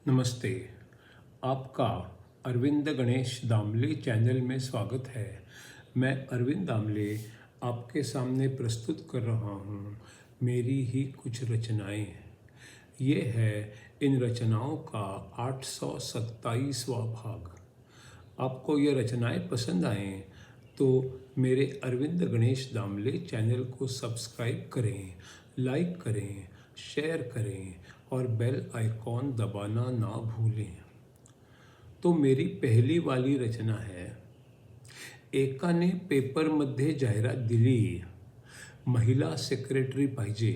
नमस्ते। आपका अरविंद गणेश दामले चैनल में स्वागत है। मैं अरविंद दामले आपके सामने प्रस्तुत कर रहा हूँ मेरी ही कुछ रचनाएं। ये है इन रचनाओं का 827वां भाग। आपको ये रचनाएं पसंद आएँ तो मेरे अरविंद गणेश दामले चैनल को सब्सक्राइब करें, लाइक करें, शेयर करें और बेल आइकॉन दबाना ना भूलें। तो मेरी पहली वाली रचना है, एकाने पेपरमध्ये जाहिरात दिली, महिला सेक्रेटरी पाहिजे,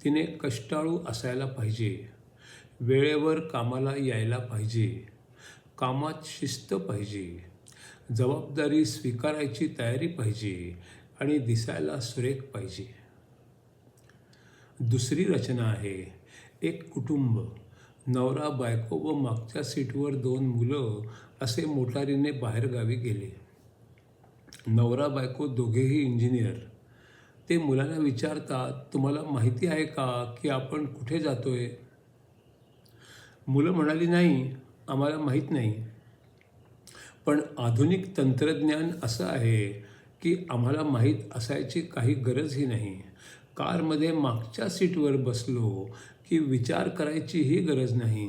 तिने कष्टाळू असायला पाहिजे, वेळेवर कामाला यायला पाहिजे, कामात शिस्त पाहिजे, जबाबदारी स्वीकारायची तयारी पाहिजे आणि दिसायला सुरेख पाहिजे। दुसरी रचना आहे, एक कुटुंब, नवरा बायको व मागच्या सीटवर 2 मुलं असे मोटारीने बाहेरगावी गेले। नवरा बायको दोघेही इंजिनियर। ते मुलांना विचारतात, तुम्हाला माहिती आहे का की आपण कुठे जातोय? मुलं म्हणाली, नाही, आम्हाला माहीत नाही। पण आधुनिक तंत्रज्ञान असं आहे की आम्हाला माहीत असायची काही गरजही नाही। कारमध्ये मागच्या सीटवर बसलो की विचार करायचीही गरज नाही।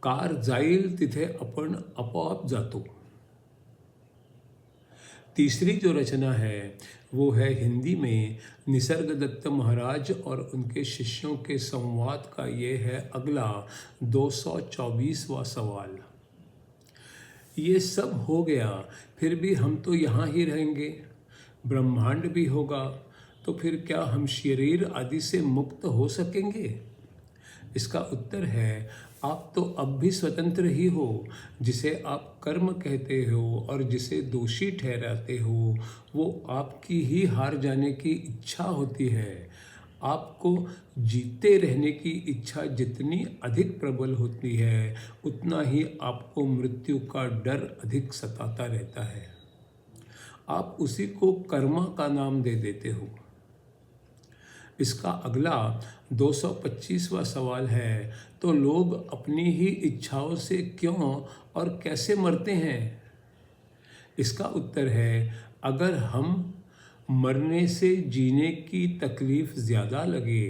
कार जाईल तिथे आपण आपोआप जातो। तीसरी जो रचना है वो है हिंदी में निसर्गदत्त महाराज और उनके शिष्यों के संवाद का। ये है अगला 224वां सवाल। ये सब हो गया, फिर भी हम तो यहाँ ही रहेंगे। ब्रह्मांड भी होगा तो फिर क्या हम शरीर आदि से मुक्त हो सकेंगे? इसका उत्तर है, आप तो अब भी स्वतंत्र ही हो। जिसे आप कर्म कहते हो और जिसे दोषी ठहराते हो वो आपकी ही हार जाने की इच्छा होती है। आपको जीते रहने की इच्छा जितनी अधिक प्रबल होती है उतना ही आपको मृत्यु का डर अधिक सताता रहता है। आप उसी को कर्म का नाम दे देते हो। इसका अगला 225वां सवाल है, तो लोग अपनी ही इच्छाओं से क्यों और कैसे मरते हैं? इसका उत्तर है, अगर हम मरने से जीने की तकलीफ ज़्यादा लगे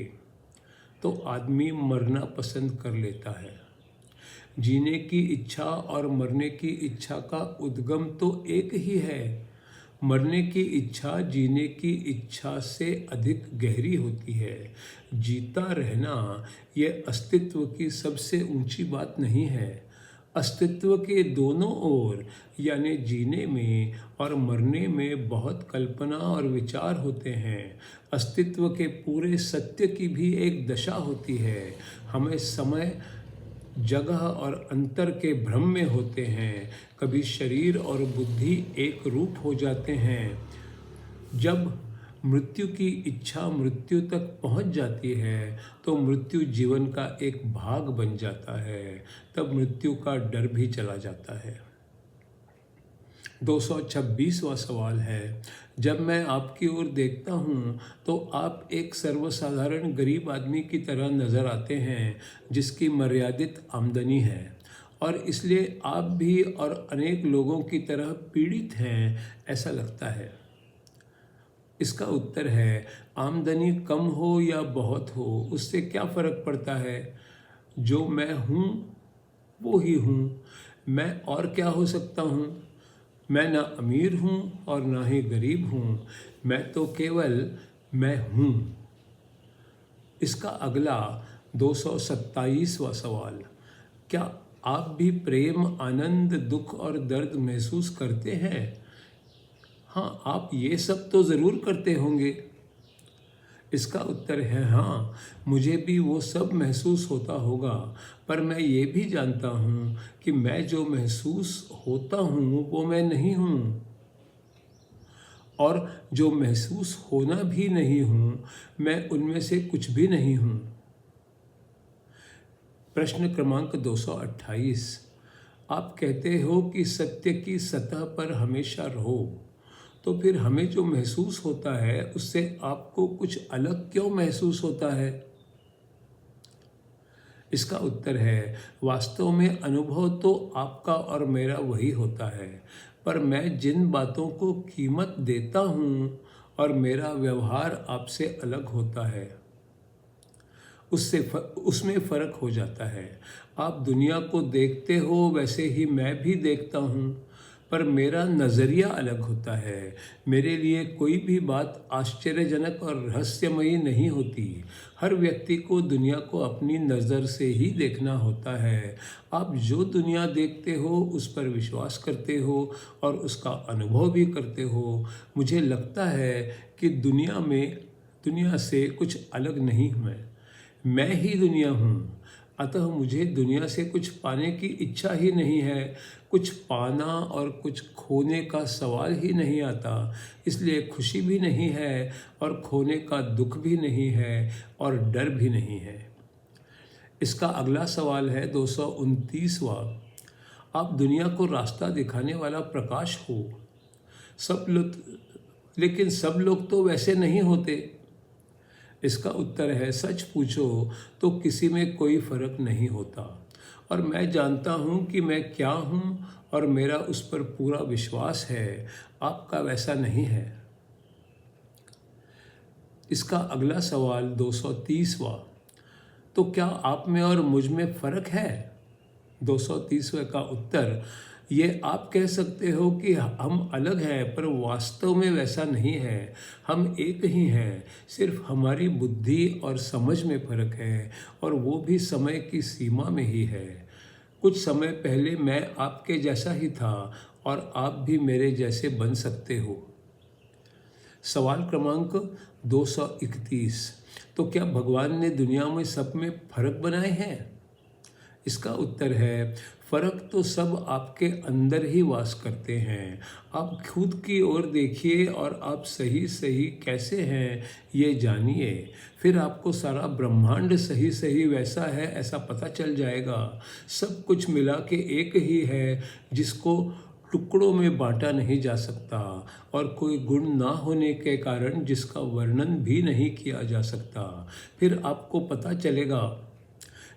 तो आदमी मरना पसंद कर लेता है। जीने की इच्छा और मरने की इच्छा का उद्गम तो एक ही है। मरने की इच्छा जीने की इच्छा से अधिक गहरी होती है। जीता रहना ये अस्तित्व की सबसे ऊंची बात नहीं है। अस्तित्व के दोनों ओर यानी जीने में और मरने में बहुत कल्पना और विचार होते हैं। अस्तित्व के पूरे सत्य की भी एक दशा होती है। हमें समय, जगह और अंतर के भ्रम में होते हैं। कभी शरीर और बुद्धि एक रूप हो जाते हैं। जब मृत्यु की इच्छा मृत्यु तक पहुंच जाती है तो मृत्यु जीवन का एक भाग बन जाता है। तब मृत्यु का डर भी चला जाता है। 226वां सवाल है, जब मैं आपकी ओर देखता हूँ तो आप एक सर्वसाधारण गरीब आदमी की तरह नज़र आते हैं जिसकी मर्यादित आमदनी है और इसलिए आप भी और अनेक लोगों की तरह पीड़ित हैं ऐसा लगता है। इसका उत्तर है, आमदनी कम हो या बहुत हो उससे क्या फ़र्क पड़ता है। जो मैं हूँ वो ही हूँ। मैं और क्या हो सकता हूँ। मैं ना अमीर हूँ और ना ही गरीब हूँ। मैं तो केवल मैं हूँ। इसका अगला 227वां सवाल, क्या आप भी प्रेम, आनंद, दुख और दर्द महसूस करते हैं? हाँ, आप ये सब तो ज़रूर करते होंगे। इसका उत्तर है, हाँ, मुझे भी वो सब महसूस होता होगा, पर मैं ये भी जानता हूँ कि मैं जो महसूस होता हूँ वो मैं नहीं हूँ और जो महसूस होना भी नहीं हूँ मैं उनमें से कुछ भी नहीं हूँ। प्रश्न क्रमांक 228, आप कहते हो कि सत्य की सतह पर हमेशा रहो, तो फिर हमें जो महसूस होता है उससे आपको कुछ अलग क्यों महसूस होता है? इसका उत्तर है, वास्तव में अनुभव तो आपका और मेरा वही होता है, पर मैं जिन बातों को कीमत देता हूँ और मेरा व्यवहार आपसे अलग होता है, उसमें फ़र्क हो जाता है। आप दुनिया को देखते हो वैसे ही मैं भी देखता हूँ, पर मेरा नज़रिया अलग होता है। मेरे लिए कोई भी बात आश्चर्यजनक और रहस्यमयी नहीं होती। हर व्यक्ति को दुनिया को अपनी नज़र से ही देखना होता है। आप जो दुनिया देखते हो उस पर विश्वास करते हो और उसका अनुभव भी करते हो। मुझे लगता है कि दुनिया से कुछ अलग नहीं हूँ मैं ही दुनिया हूँ। अतः मुझे दुनिया से कुछ पाने की इच्छा ही नहीं है। कुछ पाना और कुछ खोने का सवाल ही नहीं आता। इसलिए खुशी भी नहीं है और खोने का दुख भी नहीं है और डर भी नहीं है। इसका अगला सवाल है 229वां। आप दुनिया को रास्ता दिखाने वाला प्रकाश हो। लेकिन सब लोग तो वैसे नहीं होते। इसका उत्तर है, सच पूछो तो किसी में कोई फर्क नहीं होता और मैं जानता हूँ कि मैं क्या हूँ और मेरा उस पर पूरा विश्वास है। आपका वैसा नहीं है। इसका अगला सवाल 230वां। तो क्या आप में और मुझ में फ़र्क है? 230वें का उत्तर, ये आप कह सकते हो कि हम अलग हैं, पर वास्तव में वैसा नहीं है। हम एक ही हैं, सिर्फ हमारी बुद्धि और समझ में फ़र्क है और वो भी समय की सीमा में ही है। कुछ समय पहले मैं आपके जैसा ही था और आप भी मेरे जैसे बन सकते हो। सवाल क्रमांक 231। तो क्या भगवान ने दुनिया में सब में फ़र्क बनाए हैं? इसका उत्तर है, फ़र्क तो सब आपके अंदर ही वास करते हैं। आप खुद की ओर देखिए और आप सही सही कैसे हैं ये जानिए। फिर आपको सारा ब्रह्मांड सही सही वैसा है ऐसा पता चल जाएगा। सब कुछ मिला के एक ही है जिसको टुकड़ों में बांटा नहीं जा सकता और कोई गुण ना होने के कारण जिसका वर्णन भी नहीं किया जा सकता। फिर आपको पता चलेगा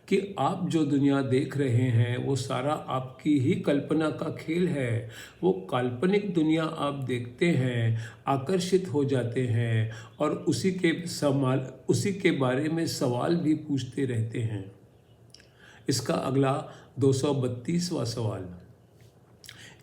कि आप जो दुनिया देख रहे हैं वो सारा आपकी ही कल्पना का खेल है। वो काल्पनिक दुनिया आप देखते हैं, आकर्षित हो जाते हैं और उसी के बारे में सवाल भी पूछते रहते हैं। इसका अगला 232वां सवाल।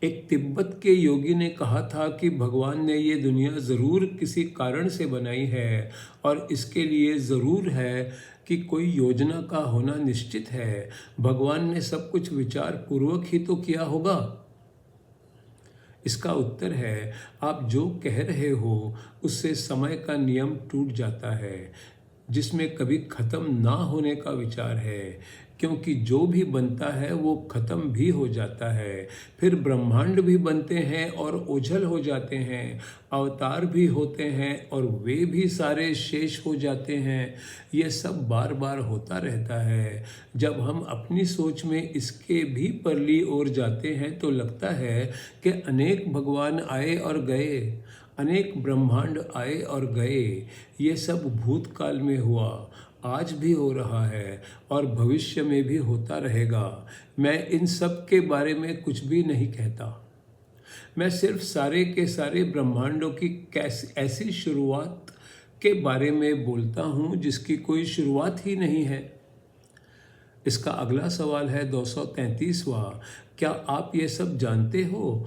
एक तिब्बत के योगी ने कहा था कि भगवान ने ये दुनिया ज़रूर किसी कारण से बनाई है और इसके लिए ज़रूर है कि कोई योजना का होना निश्चित है। भगवान ने सब कुछ विचार पूर्वक ही तो किया होगा। इसका उत्तर है, आप जो कह रहे हो उससे समय का नियम टूट जाता है जिसमें कभी ख़त्म ना होने का विचार है, क्योंकि जो भी बनता है वो ख़त्म भी हो जाता है। फिर ब्रह्मांड भी बनते हैं और ओझल हो जाते हैं, अवतार भी होते हैं और वे भी सारे शेष हो जाते हैं। ये सब बार बार होता रहता है। जब हम अपनी सोच में इसके भी परली ओर जाते हैं तो लगता है कि अनेक भगवान आए और गए, अनेक ब्रह्मांड आए और गए। ये सब भूतकाल में हुआ, आज भी हो रहा है और भविष्य में भी होता रहेगा। मैं इन सब के बारे में कुछ भी नहीं कहता। मैं सिर्फ सारे के सारे ब्रह्मांडों की ऐसी शुरुआत के बारे में बोलता हूँ जिसकी कोई शुरुआत ही नहीं है। इसका अगला सवाल है 233वां। क्या आप ये सब जानते हो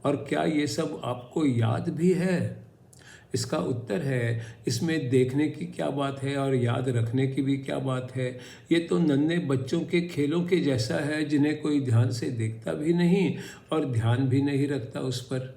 और क्या ये सब आपको याद भी है? इसका उत्तर है, इसमें देखने की क्या बात है और याद रखने की भी क्या बात है। ये तो नन्हे बच्चों के खेलों के जैसा है जिन्हें कोई ध्यान से देखता भी नहीं और ध्यान भी नहीं रखता उस पर।